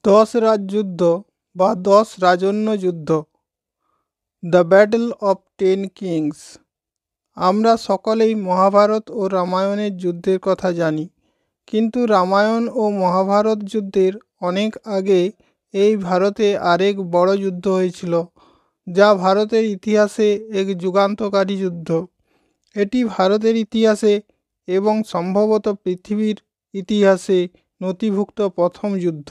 দশ রাজযুদ্ধ বা 10 রাজন্য যুদ্ধ, দ্য ব্যাটল অফ 10 কিংস। আমরা সকলেই মহাভারত ও রামায়ণের যুদ্ধের কথা জানি, কিন্তু রামায়ণ ও মহাভারত যুদ্ধের অনেক আগে এই ভারতে আরেক বড় যুদ্ধ হয়েছিল, যা ভারতের ইতিহাসে এক যুগান্তকারী যুদ্ধ। এটি ভারতের ইতিহাসে এবং সম্ভবত পৃথিবীর ইতিহাসে নথিভুক্ত প্রথম যুদ্ধ।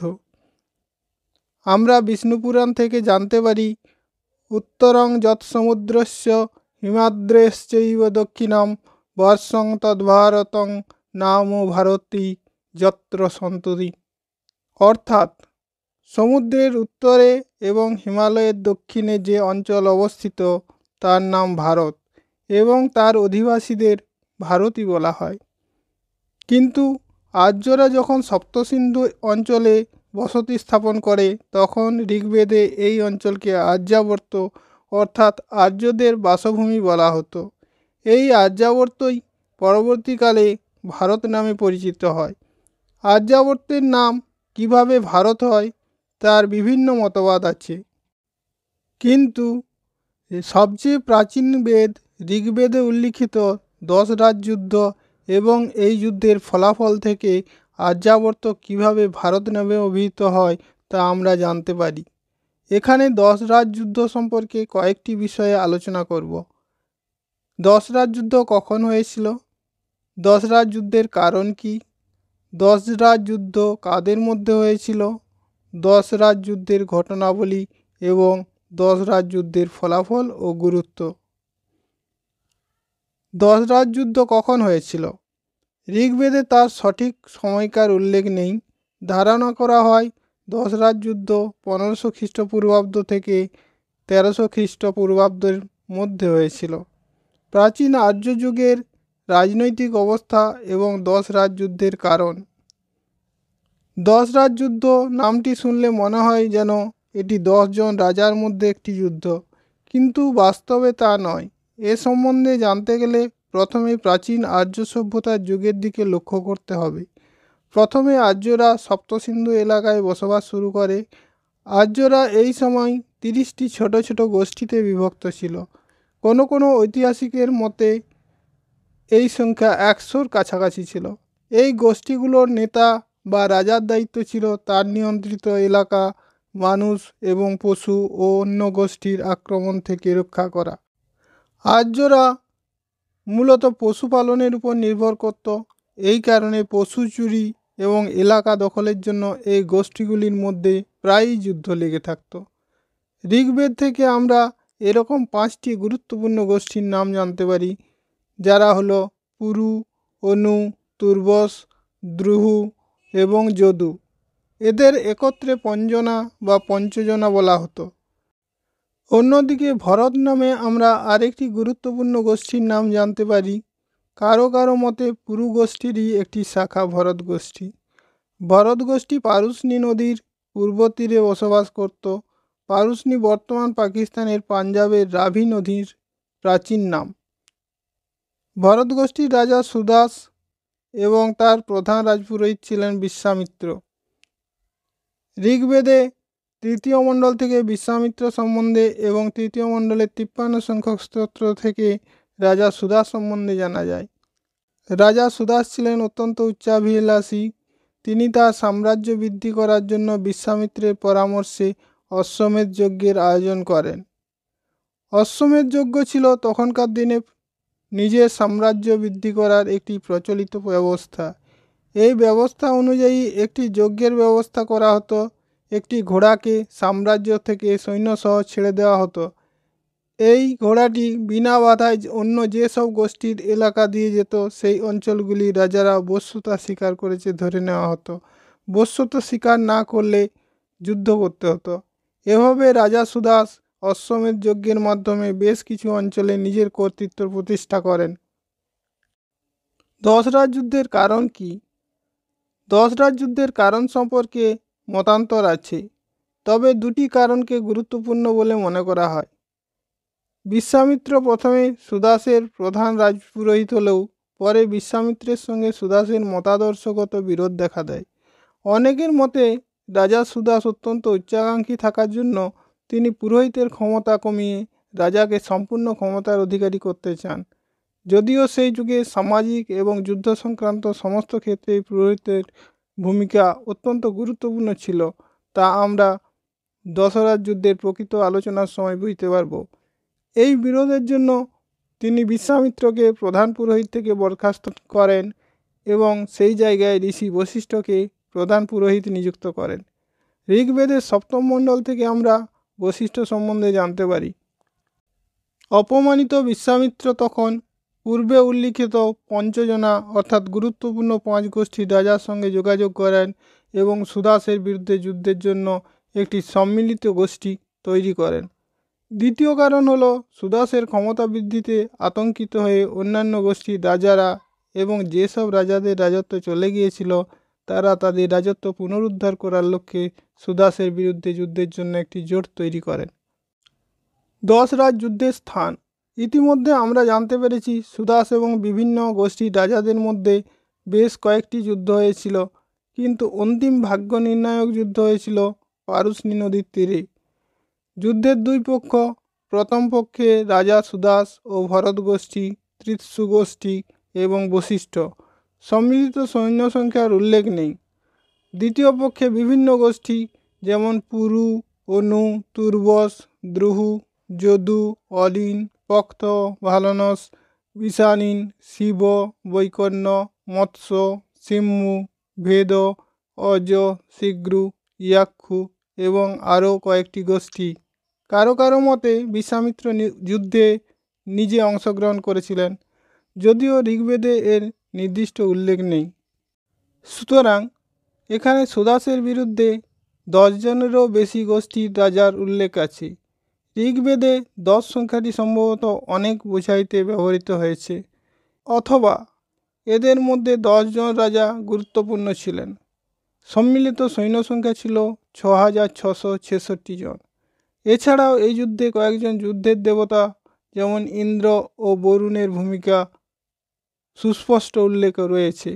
আমরা বিষ্ণুপুরাণ থেকে জানতে পারি, উত্তরং যৎসমুদ্রস্য হিমাদ্রেশ্চৈব দক্ষিণাম বর্ষং তদ্ভারতং নাম ভারতী যত্র সন্ততি। অর্থাৎ, সমুদ্রের উত্তরে এবং হিমালয়ের দক্ষিণে যে অঞ্চল অবস্থিত তার নাম ভারত এবং তার অধিবাসীদের ভারতী বলা হয়। কিন্তু আর্যরা যখন সপ্তসিন্ধু অঞ্চলে বসতি স্থাপন করে, তখন ঋগ্বেদে এই অঞ্চলকে আর্যাবর্ত অর্থাৎ আর্যদের বাসভূমি বলা হতো। এই আর্যাবর্তই পরবর্তীকালে ভারত নামে পরিচিত হয়। আর্যাবর্তের নাম কিভাবে ভারত হয় তার বিভিন্ন মতবাদ আছে, কিন্তু সবচেয়ে প্রাচীন বেদ ঋগ্বেদে উল্লিখিত 10 রাজযুদ্ধ এবং এই যুদ্ধের ফলাফল থেকে আর্যাবর্ত কিভাবে ভারত নামে অভিহিত হয় তা আমরা জানতে পারি। এখানে 10 রাজযুদ্ধ সম্পর্কে কয়েকটি বিষয়ে আলোচনা করব। 10 রাজযুদ্ধ কখন হয়েছিল, 10 রাজযুদ্ধের কারণ কি, 10 রাজযুদ্ধ কাদের মধ্যে হয়েছিল, 10 রাজযুদ্ধের ঘটনাবলী এবং 10 রাজযুদ্ধের ফলাফল ও গুরুত্ব। 10 রাজযুদ্ধ কখন হয়েছিল? ঋগ্বেদে তার সঠিক সময়কার উল্লেখ নেই। ধারণা করা হয় 10 রাজযুদ্ধ 1500 খ্রিস্টপূর্বাব্দ থেকে 1300 খ্রিস্টপূর্বাব্দের মধ্যে হয়েছিল। প্রাচীন আর্য যুগের রাজনৈতিক অবস্থা এবং 10 রাজযুদ্ধের কারণ। 10 রাজযুদ্ধ নামটি শুনলে মনে হয় যেন এটি 10 জন রাজার মধ্যে একটি যুদ্ধ, কিন্তু বাস্তবে তা নয়। এ সম্বন্ধে জানতে গেলে প্রথমে প্রাচীন আর্য সভ্যতার যুগের দিকে লক্ষ্য করতে হবে। প্রথমে আর্যরা সপ্তসিন্ধু এলাকায় বসবাস শুরু করে। আর্যরা এই সময় 30টি ছোট ছোট গোষ্ঠীতে বিভক্ত ছিল। কোনো কোনো ঐতিহাসিকের মতে এই সংখ্যা 100-র কাছাকাছি ছিল। এই গোষ্ঠীগুলোর নেতা বা রাজার দায়িত্ব ছিল তার নিয়ন্ত্রিত এলাকা, মানুষ এবং পশু ও অন্য গোষ্ঠীর আক্রমণ থেকে রক্ষা করা। আর্যরা মূলত পশুপালনের উপর নির্ভর করত। এই কারণে পশু চুরি এবং এলাকা দখলের জন্য এই গোষ্ঠীগুলির মধ্যে প্রায়ই যুদ্ধ লেগে থাকত। ঋগ্বেদ থেকে আমরা এরকম 5টি গুরুত্বপূর্ণ গোষ্ঠীর নাম জানতে পারি, যারা হলো পুরু, অনু, তুর্বস, দ্রুহু এবং যদু। এদের একত্রে পঞ্জনা বা পঞ্চজনা বলা হতো। অন্যদিকে ভরত নামে আমরা আরেকটি গুরুত্বপূর্ণ গোষ্ঠীর নাম জানতে পারি। কারো কারো মতে পুরু গোষ্ঠীরই একটি শাখা ভরত গোষ্ঠী। ভরত গোষ্ঠী পারুশনি নদীর পূর্ব তীরে বসবাস করত। পারুশনি বর্তমান পাকিস্তানের পাঞ্জাবের রাভি নদীর প্রাচীন নাম। ভরত গোষ্ঠীর রাজা সুদাস এবং তার প্রধান রাজপুরোহিত ছিলেন বিশ্বামিত্র। ঋগ্বেদে 3য় মণ্ডল থেকে বিশ্বামিত্র সম্বন্ধে এবং 3য় মণ্ডলের 53 সংখ্যক স্তোত্র থেকে রাজা সুদাস সম্বন্ধে জানা যায়। রাজা সুদাস ছিলেন অত্যন্ত উচ্চাভিলাষী। তিনি তার সাম্রাজ্য বৃদ্ধি করার জন্য বিশ্বামিত্রের পরামর্শে অশ্বমেধ যজ্ঞের আয়োজন করেন। অশ্বমেধ যজ্ঞ ছিল তখনকার দিনে নিজের সাম্রাজ্য বৃদ্ধি করার একটি প্রচলিত ব্যবস্থা। এই ব্যবস্থা অনুযায়ী একটি যজ্ঞের ব্যবস্থা করা হতো। একটি ঘোড়াকে সাম্রাজ্য থেকে সৈন্যসহ ছেড়ে দেওয়া হতো। এই ঘোড়াটি বিনা বাধায় অন্য যেসব গোষ্ঠীর এলাকা দিয়ে যেত, সেই অঞ্চলগুলি রাজারা বশ্যতা স্বীকার করেছে ধরে নেওয়া হতো। বশ্যতা স্বীকার না করলে যুদ্ধ করতে হতো। এভাবে রাজা সুদাস অশ্বমেধ যজ্ঞের মাধ্যমে বেশ কিছু অঞ্চলে নিজের কর্তৃত্ব প্রতিষ্ঠা করেন। 10 রাজযুদ্ধের কারণ কি? 10 রাজযুদ্ধের কারণ সম্পর্কে মতান্তর আছে, তবে 2টি কারণকে গুরুত্বপূর্ণ বলে মনে করা হয়। বিশ্বামিত্র প্রথমে সুদাসের প্রধান রাজপুরোহিত হলেও পরে বিশ্বামিত্রের সঙ্গে সুদাসের মতাদর্শগত বিরোধ দেখা দেয়। অনেকের মতে রাজা সুদাস অত্যন্ত উচ্চাকাঙ্ক্ষী থাকার জন্য তিনি পুরোহিতের ক্ষমতা কমিয়ে রাজাকে সম্পূর্ণ ক্ষমতার অধিকারী করতে চান। যদিও সেই যুগে সামাজিক এবং যুদ্ধ সংক্রান্ত সমস্ত ক্ষেত্রেই পুরোহিতের ভূমিকা অত্যন্ত গুরুত্বপূর্ণ ছিল, তা আমরা দশরথ যুদ্ধের প্রকৃত আলোচনার সময় বুঝতে পারব। এই বিরোধের জন্য তিনি বিশ্বামিত্রকে প্রধান পুরোহিত থেকে বরখাস্ত করেন এবং সেই জায়গায় ঋষি বশিষ্ঠকে প্রধান পুরোহিত নিযুক্ত করেন। ঋগ্বেদের সপ্তম মণ্ডল থেকে আমরা বশিষ্ঠ সম্বন্ধে জানতে পারি। অপমানিত বিশ্বামিত্র তখন পূর্বে উল্লিখিত পঞ্চজনা অর্থাৎ গুরুত্বপূর্ণ 5 গোষ্ঠীর রাজার সঙ্গে যোগাযোগ করেন এবং সুদাসের বিরুদ্ধে যুদ্ধের জন্য একটি সম্মিলিত গোষ্ঠী তৈরি করেন। দ্বিতীয় কারণ হলো সুদাসের ক্ষমতা বৃদ্ধিতে আতঙ্কিত হয়ে অন্যান্য গোষ্ঠীর রাজারা এবং যেসব রাজাদের রাজত্ব চলে গিয়েছিল তারা তাদের রাজত্ব পুনরুদ্ধার করার লক্ষ্যে সুদাসের বিরুদ্ধে যুদ্ধের জন্য একটি জোট তৈরি করেন। 10 রাজ যুদ্ধের স্থান। ইতিমধ্যে আমরা জানতে পেরেছি সুদাস এবং বিভিন্ন গোষ্ঠীর রাজাদের মধ্যে বেশ কয়েকটি যুদ্ধ হয়েছিল, কিন্তু অন্তিম ভাগ্য নির্ণায়ক যুদ্ধ হয়েছিল পারুশনি নদীর তীরে। যুদ্ধের দুই পক্ষ, প্রথম পক্ষে রাজা সুদাস ও ভরত গোষ্ঠী, তৃৎসু গোষ্ঠী এবং বশিষ্ঠ। সম্মিলিত সৈন্য সংখ্যার উল্লেখ নেই। দ্বিতীয় পক্ষে বিভিন্ন গোষ্ঠী যেমন পুরু, অনু, তুর্বস, দ্রুহু, যদু, অলিন, পক্ত, ভালনস, বিশানিন, শিব, বৈকর্ণ, মৎস্য, সিম্মু, ভেদ, অজ, শীঘ্রু, ইয়াক্ষু এবং আরও কয়েকটি গোষ্ঠী। কারো কারো মতে বিশ্বামিত্র যুদ্ধে নিজে অংশগ্রহণ করেছিলেন, যদিও ঋগ্বেদে এর নির্দিষ্ট উল্লেখ নেই। সুতরাং এখানে সুদাসের বিরুদ্ধে 10 জনেরও বেশি গোষ্ঠীর রাজার উল্লেখ আছে। ঋগ্বেদে 10 সংখ্যাটি সম্ভবত অনেক বোঝাইতে ব্যবহৃত হয়েছে, অথবা এদের মধ্যে 10 জন রাজা গুরুত্বপূর্ণ ছিলেন। সম্মিলিত সৈন্য সংখ্যা ছিল 6666 জন। এছাড়াও এই যুদ্ধে কয়েকজন যুদ্ধের দেবতা যেমন ইন্দ্র ও বরুণের ভূমিকা সুস্পষ্ট উল্লেখ রয়েছে।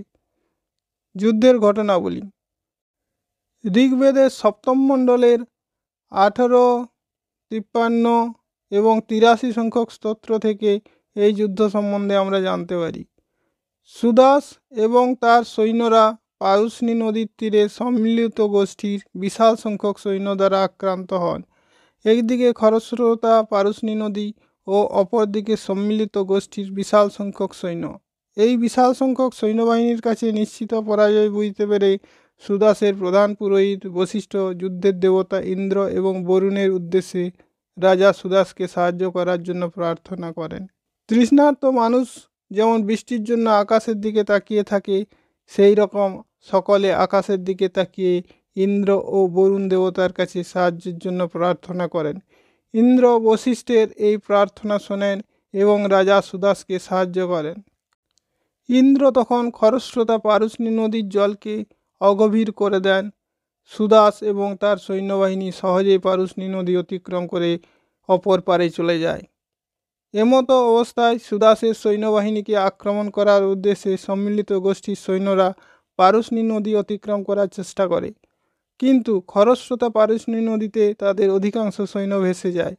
যুদ্ধের ঘটনাবলী। ঋগ্বেদের সপ্তম মণ্ডলের 18, 53 এবং 83 সংখ্যক স্তোত্র থেকে এই যুদ্ধ সম্বন্ধে আমরা জানতে পারি। সুদাস এবং তার সৈন্যরা পারুশনি নদীর তীরে সম্মিলিত গোষ্ঠীর বিশাল সংখ্যক সৈন্য দ্বারা আক্রান্ত হন। একদিকে খরস্রোতা পারুশনি নদী ও অপরদিকে সম্মিলিত গোষ্ঠীর বিশাল সংখ্যক সৈন্য। এই বিশাল সংখ্যক সৈন্যবাহিনীর কাছে নিশ্চিত পরাজয় বুঝতে পেরে সুদাসের প্রধান পুরোহিত বশিষ্ঠ যুদ্ধের দেবতা ইন্দ্র এবং বরুণের উদ্দেশ্যে রাজা সুদাসকে সাহায্য করার জন্য প্রার্থনা করেন। তৃষ্ণার্ত মানুষ যেমন বৃষ্টির জন্য আকাশের দিকে তাকিয়ে থাকে, সেই রকম সকলে আকাশের দিকে তাকিয়ে ইন্দ্র ও বরুণ দেবতার কাছে সাহায্যের জন্য প্রার্থনা করেন। ইন্দ্র বশিষ্ঠের এই প্রার্থনা শোনেন এবং রাজা সুদাসকে সাহায্য করেন। ইন্দ্র তখন খরস্রোতা পারুশনি নদীর জলকে অগভীর করে দেন। সুদাস এবং তার সৈন্যবাহিনী সহজেই পারুশনি নদী অতিক্রম করে অপর পারে চলে যায়। এমতো অবস্থায় সুদাসের সৈন্যবাহিনীকে আক্রমণ করার উদ্দেশ্যে সম্মিলিত গোষ্ঠীর সৈন্যরা পারুশনি নদী অতিক্রম করার চেষ্টা করে, কিন্তু খরস্রোতা পারুশনি নদীতে তাদের অধিকাংশ সৈন্য ভেসে যায়।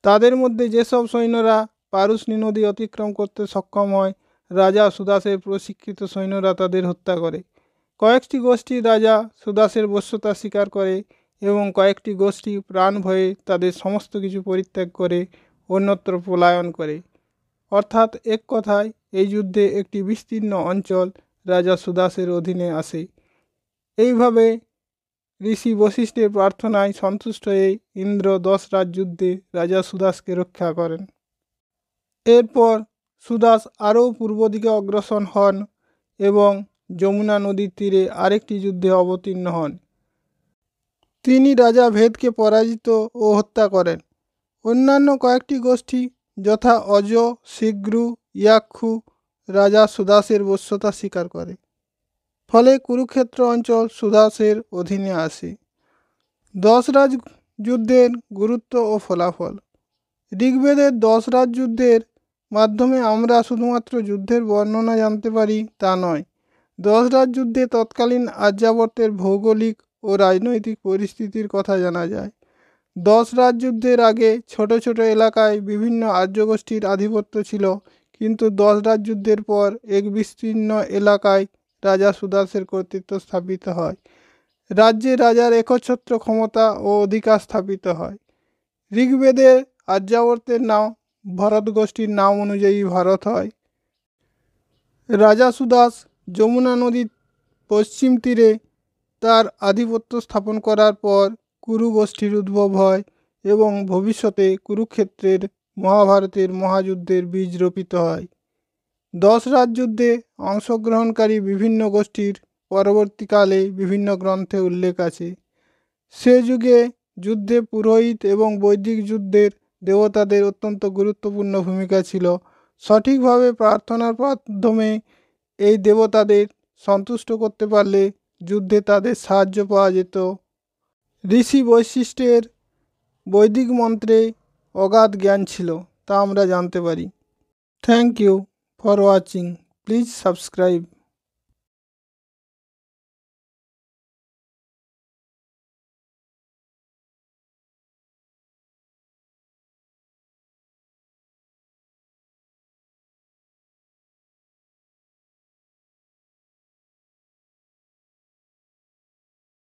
তাদের মধ্যে যেসব সৈন্যরা পারুশনি নদী অতিক্রম করতে সক্ষম হয়, রাজা সুদাসের প্রশিক্ষিত সৈন্যরা তাদের হত্যা করে। কয়েকটি গোষ্ঠীর রাজা সুদাসের বশ্যতা স্বীকার করে এবং কয়েকটি গোষ্ঠী প্রাণ ভয়ে তাদের সমস্ত কিছু পরিত্যাগ করে অন্যত্র পলায়ন করে। অর্থাৎ এক কথায় এই যুদ্ধে একটি বিস্তীর্ণ অঞ্চল রাজা সুদাসের অধীনে আসে। এইভাবে ঋষি বশিষ্ঠের প্রার্থনায় সন্তুষ্ট হয়ে ইন্দ্র 10 রাজ যুদ্ধে রাজা সুদাসকে রক্ষা করেন। এরপর সুদাস আরও পূর্ব দিকে অগ্রসর হন এবং যমুনা নদীর তীরে আরেকটি যুদ্ধে অবতীর্ণ হন। তিনি রাজা ভেদকে পরাজিত ও হত্যা করেন। অন্যান্য কয়েকটি গোষ্ঠী যথা অজ, শীঘ্রু, ইয়াক্ষু রাজা সুদাসের বশ্যতা স্বীকার করে। ফলে কুরুক্ষেত্র অঞ্চল সুদাসের অধীনে আসে। 10 রাজ যুদ্ধের গুরুত্ব ও ফলাফল। ঋগ্বেদের 10 রাজ যুদ্ধের মাধ্যমে আমরা শুধুমাত্র যুদ্ধের বর্ণনা জানতে পারি তা নয়, দশরাজ যুদ্ধে তৎকালীন আর্যাবর্তের ভৌগোলিক ও রাজনৈতিক পরিস্থিতির কথা জানা যায়। দশরাজ যুদ্ধের আগে ছোট ছোট এলাকায় বিভিন্ন আর্যগোষ্ঠীর আধিপত্য ছিল, কিন্তু দশরাজ যুদ্ধের পর এক বিস্তীর্ণ এলাকায় রাজা সুদাসের কর্তৃত্ব স্থাপিত হয়। রাজ্যে রাজার একচ্ছত্র ক্ষমতা ও অধিকার স্থাপিত হয়। ঋগ্বেদের আর্যাবর্তের নাম ভরত গোষ্ঠীর নাম অনুযায়ী ভারত হয়। রাজা সুদাস যমুনা নদীর পশ্চিম তীরে তার আধিপত্য স্থাপন করার পর কুরু গোষ্ঠীর উদ্ভব হয় এবং ভবিষ্যতে কুরুক্ষেত্রের মহাভারতের মহাযুদ্ধের বীজ রোপিত হয়। দশরাজ যুদ্ধে অংশগ্রহণকারী বিভিন্ন গোষ্ঠীর পরবর্তীকালে বিভিন্ন গ্রন্থে উল্লেখ আছে। সে যুগে যুদ্ধে পুরোহিত এবং বৈদিক যুদ্ধের দেবতাদের অত্যন্ত গুরুত্বপূর্ণ ভূমিকা ছিল। সঠিকভাবে প্রার্থনার মাধ্যমে এই দেবতাদের সন্তুষ্ট করতে পারলে যুদ্ধে তাদের সাহায্য পাওয়া যেত। ঋষি বৈশিষ্ট্যের বৈদিক মন্ত্রে অগাধ জ্ঞান ছিল, তা আমরা জানতে পারি। Thank you for watching. Please subscribe.